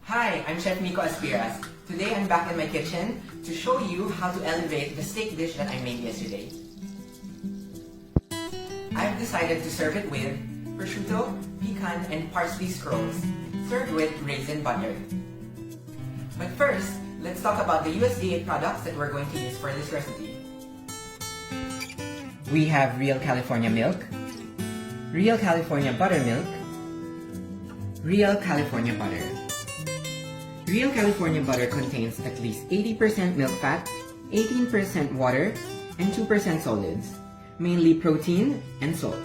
Hi, I'm Chef Miko Aspiras. Today I'm back in my kitchen to show you how to elevate the steak dish that I made yesterday. I've decided to serve it with prosciutto, pecan, and parsley scrolls, served with raisin butter. But first, let's talk about the USDA products that we're going to use for this recipe. We have real California milk, real California buttermilk, real California butter. Real California butter contains at least 80% milk fat, 18% water, and 2% solids, mainly protein and salt,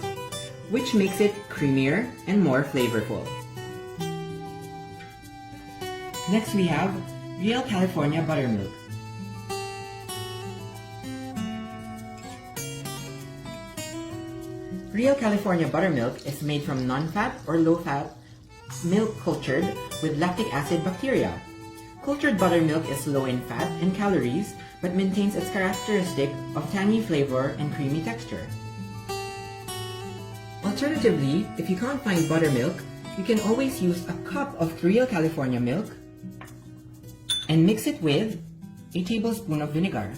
which makes it creamier and more flavorful. Next we have real California buttermilk. Real California buttermilk is made from non-fat or low-fat milk cultured with lactic acid bacteria. Cultured buttermilk is low in fat and calories but maintains its characteristic of tangy flavor and creamy texture. Alternatively, if you can't find buttermilk, you can always use a cup of real California milk and mix it with a tablespoon of vinegar.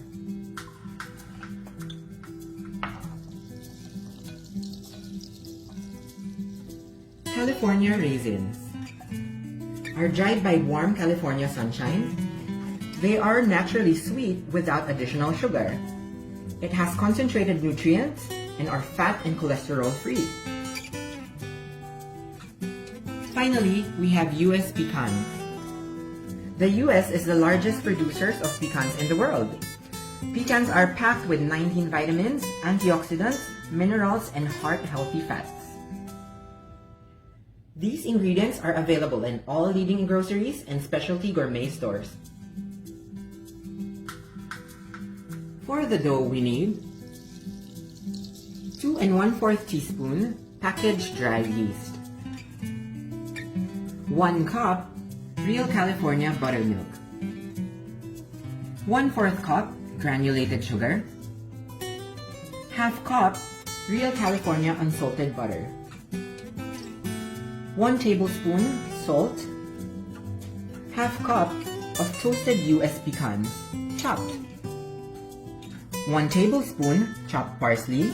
California raisins are dried by warm California sunshine. They are naturally sweet without additional sugar. It has concentrated nutrients and are fat and cholesterol free. Finally, we have US pecans. The US is the largest producer of pecans in the world. Pecans are packed with 19 vitamins, antioxidants, minerals, and heart-healthy fats. These ingredients are available in all leading groceries and specialty gourmet stores. For the dough, we need 2 1/4 teaspoon packaged dry yeast, 1 cup real California buttermilk, 1/4 cup granulated sugar, ½ cup real California unsalted butter, 1 tablespoon salt, ½ cup of toasted US pecans, chopped, 1 tablespoon chopped parsley,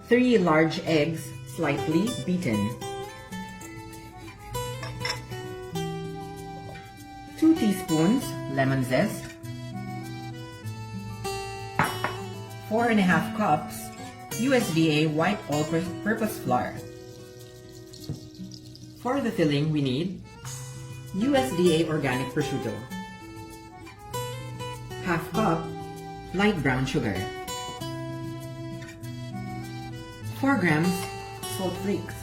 3 large eggs slightly beaten, 2 teaspoons lemon zest, 4½ cups USDA white all-purpose flour. For the filling, we need USDA organic prosciutto, ½ cup light brown sugar, 4 grams salt flakes,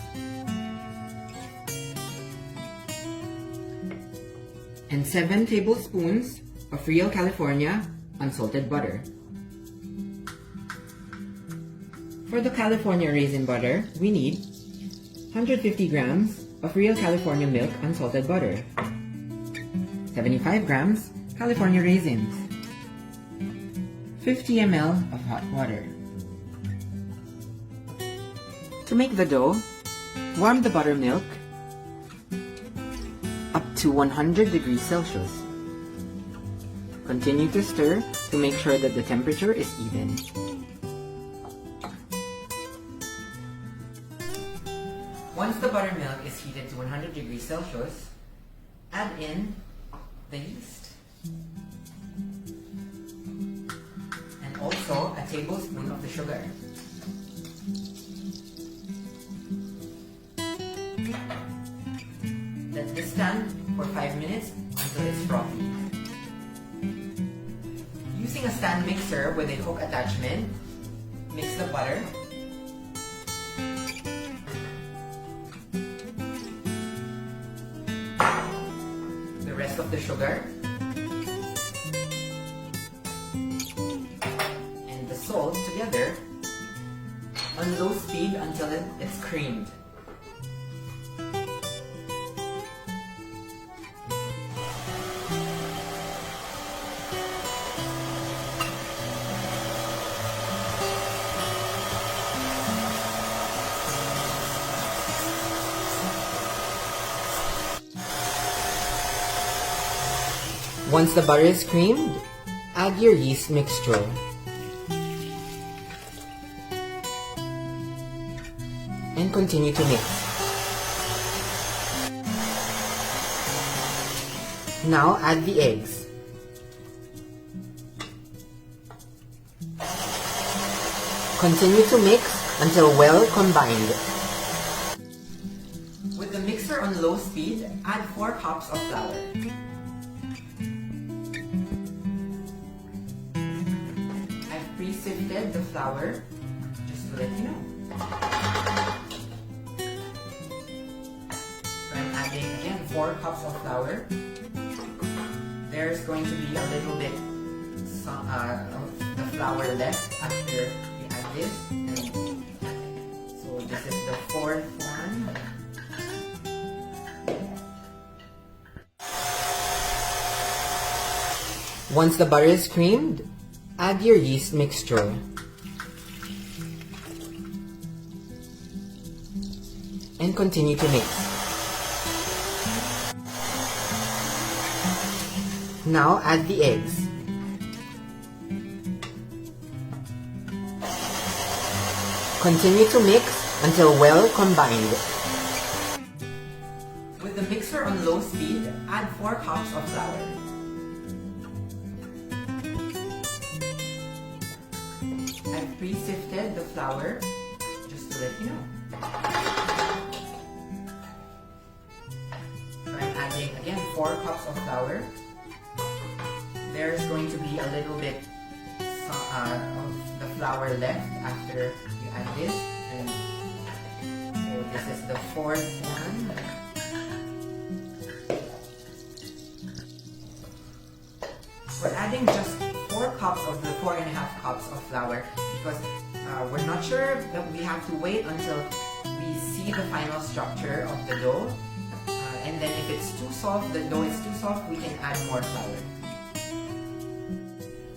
and 7 tablespoons of real California unsalted butter. For the California raisin butter, we need 150 grams of real California milk unsalted butter, 75 grams California raisins, 50 ml of hot water. To make the dough, warm the buttermilk up to 100 degrees Celsius. Continue to stir to make sure that the temperature is even. Once the buttermilk is heated to 100 degrees Celsius, add in the yeast and also a tablespoon of the sugar. Let this stand for 5 minutes until it's frothy. Using a stand mixer with a hook attachment, mix the butter, the rest of the sugar, and the salt together on low speed until it's creamed. Once the butter is creamed, add your yeast mixture. And continue to mix. Now add the eggs. Continue to mix until well combined. With the mixer on low speed, add 4 cups of flour. I've pre-sifted the flour, just to let you know. So I'm adding again 4 cups of flour. There's going to be a little bit of the flour left after you add this. And so this is the 4th one. Once the butter is creamed, add your yeast mixture. And continue to mix. Now add the eggs. Continue to mix until well combined. With the mixer on low speed, add 4 cups of flour. I've pre-sifted the flour, just to let you know. So I'm adding again 4 cups of flour. There's going to be a little bit of the flour left after you add this. And so this is the 4th one. We're adding just 4 cups of the 4.5 cups of flour because we're not sure that we have to wait until we see the final structure of the dough. And then if it's too soft, the dough is too soft, we can add more flour.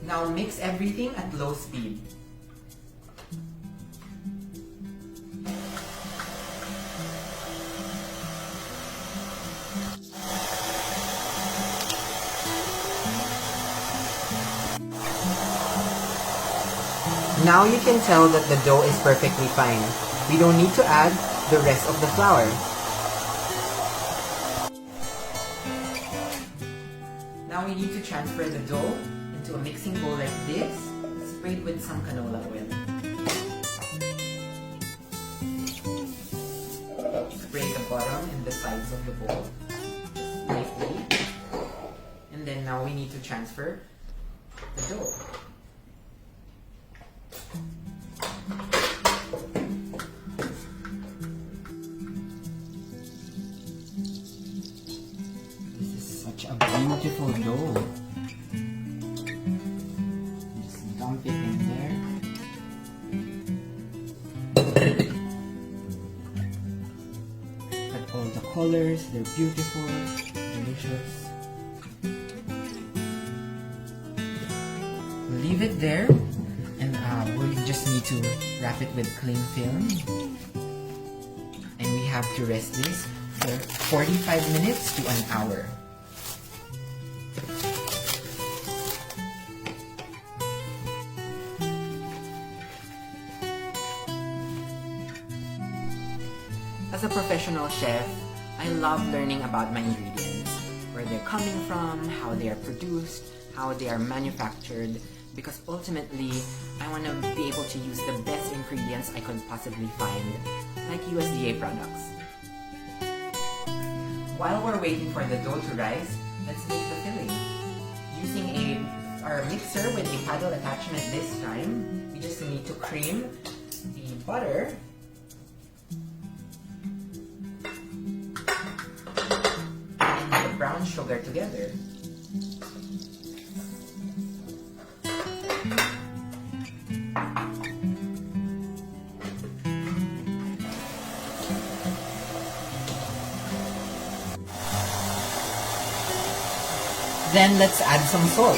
Now mix everything at low speed. Now you can tell that the dough is perfectly fine. We don't need to add the rest of the flour. Now we need to transfer the dough into a mixing bowl like this, sprayed with some canola oil. Spray the bottom and the sides of the bowl, lightly. And then now we need to transfer the dough. This is such a beautiful dough. Just dump it in there. Got all the colors, they're beautiful, delicious. Leave it there. We just need to wrap it with cling film, and we have to rest this for 45 minutes to an hour. As a professional chef, I love learning about my ingredients, where they're coming from, how they are produced, how they are manufactured, because ultimately, I want to be able to use the best ingredients I could possibly find, like USDA products. While we're waiting for the dough to rise, let's make the filling. Using our mixer with a paddle attachment this time, we just need to cream the butter and the brown sugar together. Then let's add some salt.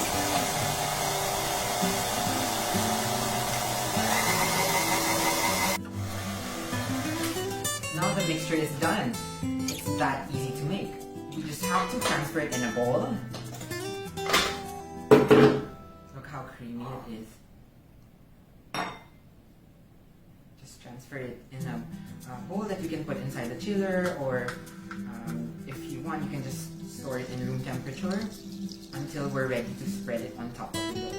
Now the mixture is done. It's that easy to make. You just have to transfer it in a bowl. creamy it is. Just transfer it in a bowl that you can put inside the chiller, or if you want, you can just store it in room temperature until we're ready to spread it on top of the dough.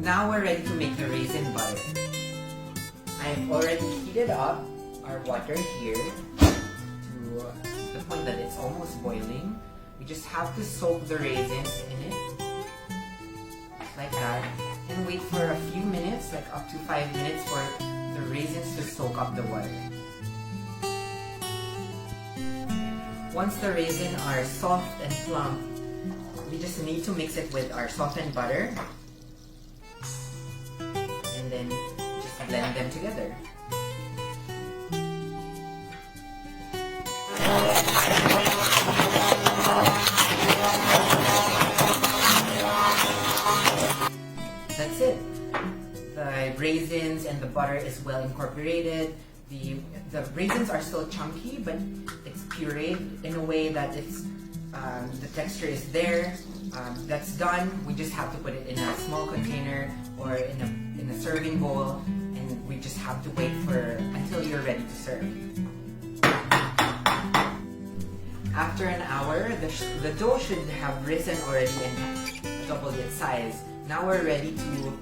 Now we're ready to make the raisin butter. I've already heated up our water here to the point that it's almost boiling. We just have to soak the raisins in it, like that, and wait for a few minutes, like up to 5 minutes, for the raisins to soak up the water. Once the raisins are soft and plump, we just need to mix it with our softened butter, and then just blend them together. That's it. The raisins and the butter is well incorporated. The raisins are still chunky, but it's pureed in a way that it's the texture is there. That's done. We just have to put it in a small container or in a serving bowl, and we just have to wait until you're ready to serve. After an hour, the dough should have risen already and doubled its size. Now we're ready to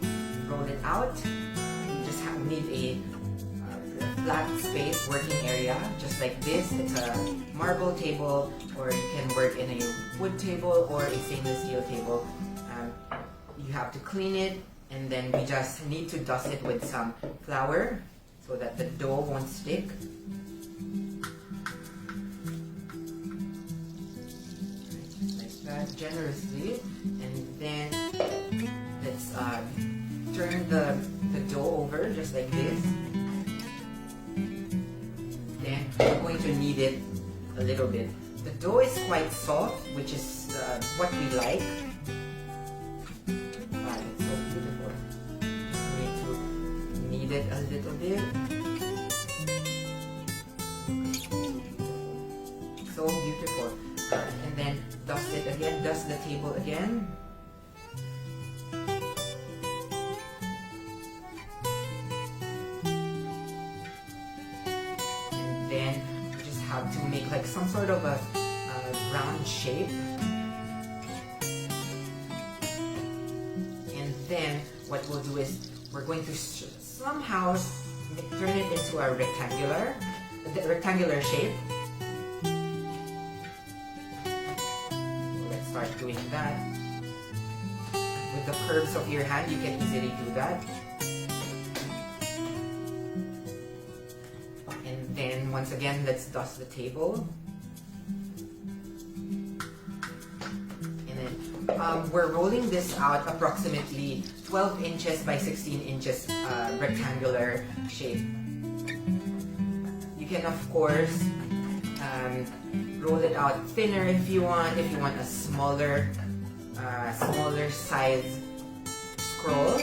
roll it out. We just need a flat space working area, just like this. It's a marble table, or you can work in a wood table or a stainless steel table. You have to clean it, and then we just need to dust it with some flour so that the dough won't stick. Like that, generously, and then let's turn the dough over just like this. Then we're going to knead it a little bit. The dough is quite soft, which is what we like. Wow, it's so beautiful. Just need to knead it a little bit. So beautiful. And then dust it again, dust the table again. Then you just have to make like some sort of a round shape, and then what we'll do is we're going to somehow turn it into a rectangular shape. So let's start doing that. With the curves of your hand, you can easily do that. Then once again, let's dust the table. And then we're rolling this out approximately 12 inches by 16 inches rectangular shape. You can of course roll it out thinner if you want a smaller size scroll.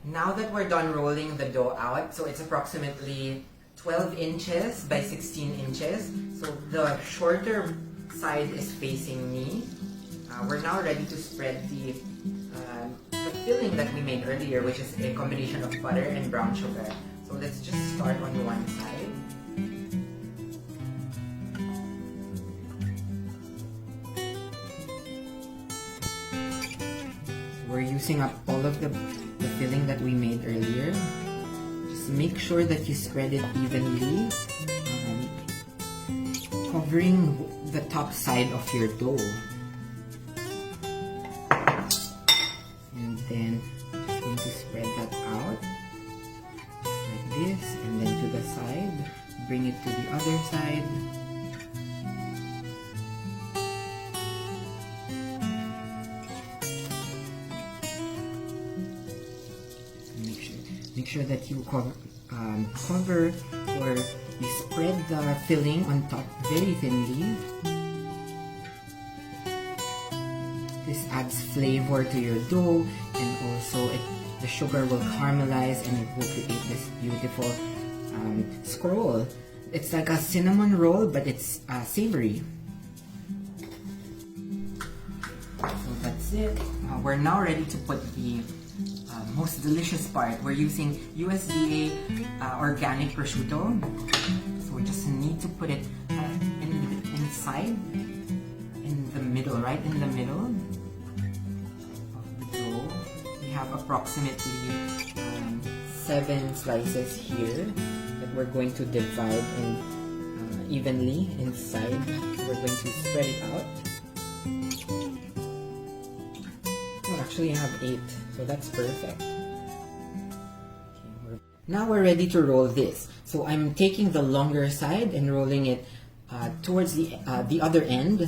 Now that we're done rolling the dough out, so it's approximately 12 inches by 16 inches. So the shorter side is facing me. We're now ready to spread the filling that we made earlier, which is a combination of butter and brown sugar. So let's just start on one side. We're using up all of the filling that we made earlier. Just make sure that you spread it evenly, covering the top side of your dough. And then I'm just going to spread that out just like this, and then to the side. Bring it to the other side. make sure that you cover or you spread the filling on top very thinly. This adds flavor to your dough, and also the sugar will caramelize and it will create this beautiful scroll. It's like a cinnamon roll, but it's savory. So that's it. We're now ready to put the most delicious part. We're using USDA organic prosciutto. So we just need to put it inside, in the middle, right in the middle of the dough. We have approximately 7 slices here that we're going to divide evenly inside. We're going to spread it out. Actually, I have 8, so that's perfect. Okay, now we're ready to roll this. So I'm taking the longer side and rolling it towards the other end.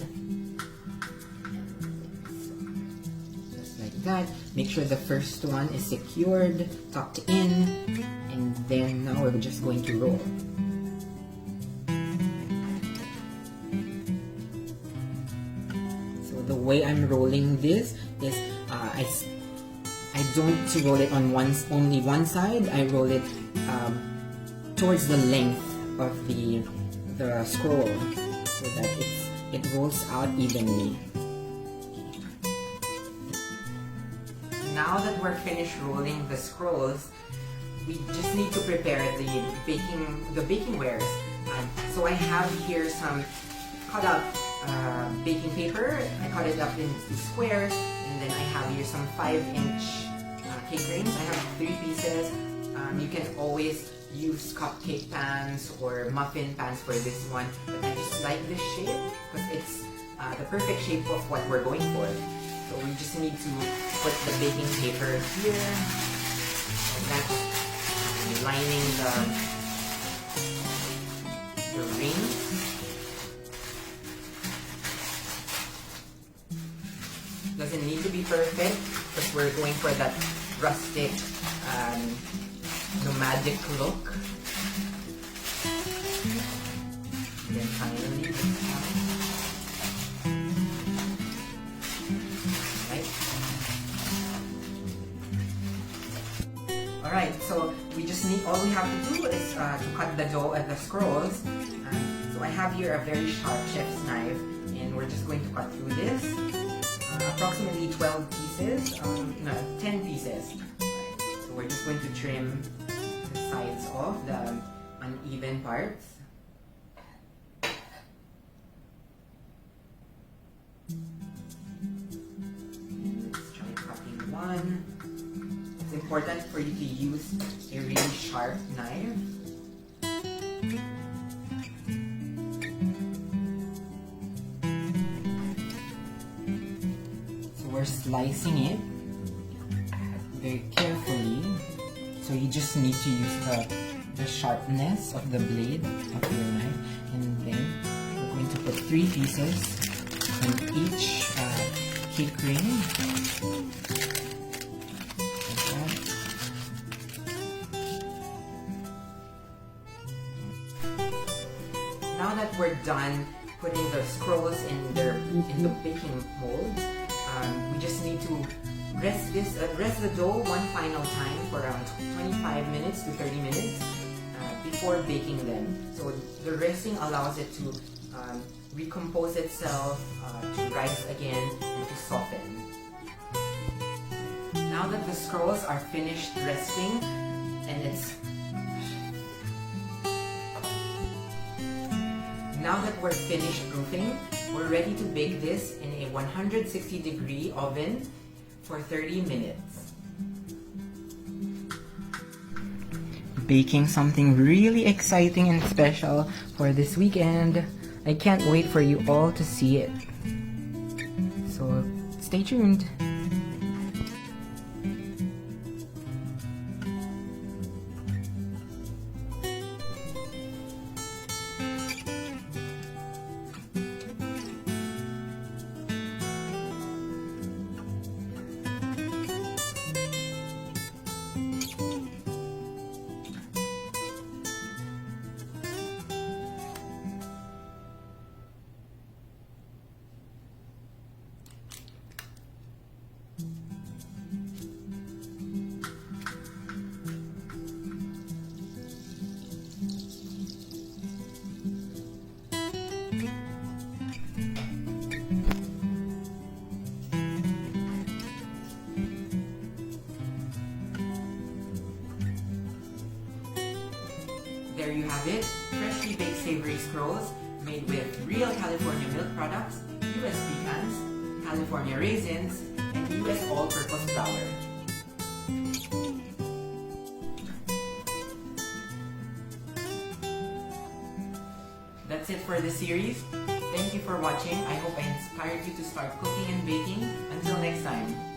Just like that. Make sure the first one is secured, tucked in, and then now we're just going to roll. So the way I'm rolling this is I don't roll it on only one side. I roll it towards the length of the scroll so that it rolls out evenly. Now that we're finished rolling the scrolls, we just need to prepare the baking wares. So I have here some cut up baking paper. I cut it up into squares. And then I have here some 5-inch cake rings. I have 3 pieces. You can always use cupcake pans or muffin pans for this one, but I just like this shape because it's the perfect shape of what we're going for. So we just need to put the baking paper here, and that's lining the rings. Doesn't need to be perfect because we're going for that rustic, nomadic look. And then finally, Alright, so we just need, all we have to do is to cut the dough and the scrolls. So I have here a very sharp chef's knife, and we're just going to cut through this. Approximately 12 pieces, 10 pieces. Right. So we're just going to trim the sides off, the uneven parts. Let's try cutting one. It's important for you to use a really sharp knife. We're slicing it very carefully, so you just need to use the sharpness of the blade of your knife, and then we're going to put 3 pieces on each cake ring. Like that. Now that we're done putting the scrolls in the baking molds, we just need to rest the dough one final time for around 25 minutes to 30 minutes before baking them. So the resting allows it to recompose itself, to rise again, and to soften. Now that the scrolls are finished resting, now that we're finished proofing, we're ready to bake this in a 160-degree oven for 30 minutes. Baking something really exciting and special for this weekend. I can't wait for you all to see it. So stay tuned. rolls made with real California milk products, US pecans, California raisins, and US all-purpose flour. That's it for this series. Thank you for watching. I hope I inspired you to start cooking and baking. Until next time.